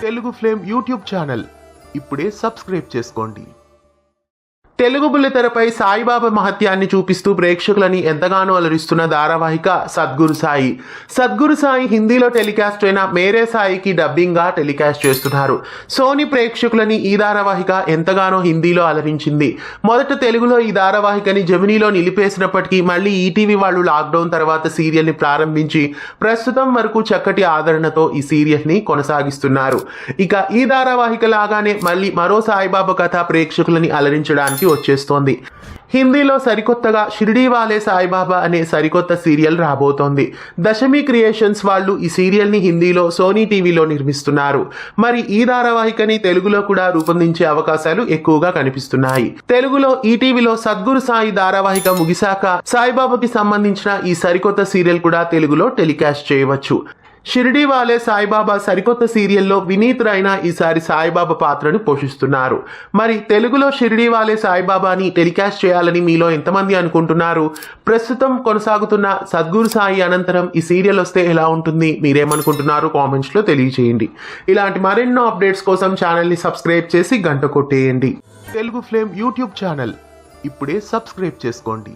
Telugu flame YouTube channel ఇప్పుడే subscribe చేసుకోండి. తెలుగు బుల్లితెరపై సాయిబాబా మహత్యాన్ని చూపిస్తూ ప్రేక్షకులని ఎంతగానో అలరిస్తున్న ధారావాహిక సద్గురు సాయి. సద్గురు సాయి హిందీలో టెలికాస్ట్ అయిన మేరే సాయికి డబ్బింగ్గా టెలికాస్ట్ చేస్తున్నారు. సోనీ ప్రేక్షకులని ఈ ధారావాహిక ఎంతగానో హిందీలో అలరించింది. మొదట తెలుగులో ఈ ధారావాహికని జెమినీలో నిలిపేసినప్పటికీ మళ్ళీ ఈటీవీ వాళ్ళు లాక్డౌన్ తర్వాత సీరియల్ని ప్రారంభించి ప్రస్తుతం వరకు చక్కటి ఆదరణతో ఈ సీరియల్ని కొనసాగిస్తున్నారు. ఇక ఈ ధారావాహిక లాగానే మళ్ళీ మరో సాయిబాబా కథ ప్రేక్షకులని అలరించడానికి వచ్చేస్తోంది. హిందీలో సరికొత్తగా షిరిడీ వాలే సాయిబాబా అనే సరికొత్త సీరియల్ రాబోతోంది. దశమి క్రియేషన్స్ వాళ్ళు ఈ సీరియల్ ని హిందీలో సోనీ టీవీలో నిర్మిస్తున్నారు. మరి ఈ ధారావాహికని తెలుగులో కూడా రూపొందించే అవకాశాలు ఎక్కువగా కనిపిస్తున్నాయి. తెలుగులో ఈటీవీలో సద్గురు సాయి ధారావాహిక ముగిశాక సాయిబాబాకి సంబంధించిన ఈ సరికొత్త సీరియల్ కూడా తెలుగులో టెలికాస్ట్ చేయవచ్చు. షిరిడీ వాలే సాయిబాబా సరికొత్త సీరియల్లో వినీత్ రైనా ఈసారి సాయిబాబా పాత్రను పోషిస్తున్నారు. మరి తెలుగులో షిరిడీ వాలే సాయిబాబాని టెలికాస్ట్ చేయాలని మీలో ఎంతమంది అనుకుంటున్నారు? ప్రస్తుతం కొనసాగుతున్న సద్గురు సాయి అనంతరం ఈ సీరియల్ వస్తే ఎలా ఉంటుంది? మీరేమనుకుంటున్నారు? కామెంట్స్లో తెలియజేయండి. ఇలాంటి మరెన్నో అప్డేట్స్ కోసం ఛానల్ని సబ్స్క్రైబ్ చేసి గంట కొట్టేయండి. తెలుగు ఫ్లేమ్ యూట్యూబ్ ఛానల్ ఇప్పుడే సబ్స్క్రైబ్ చేసుకోండి.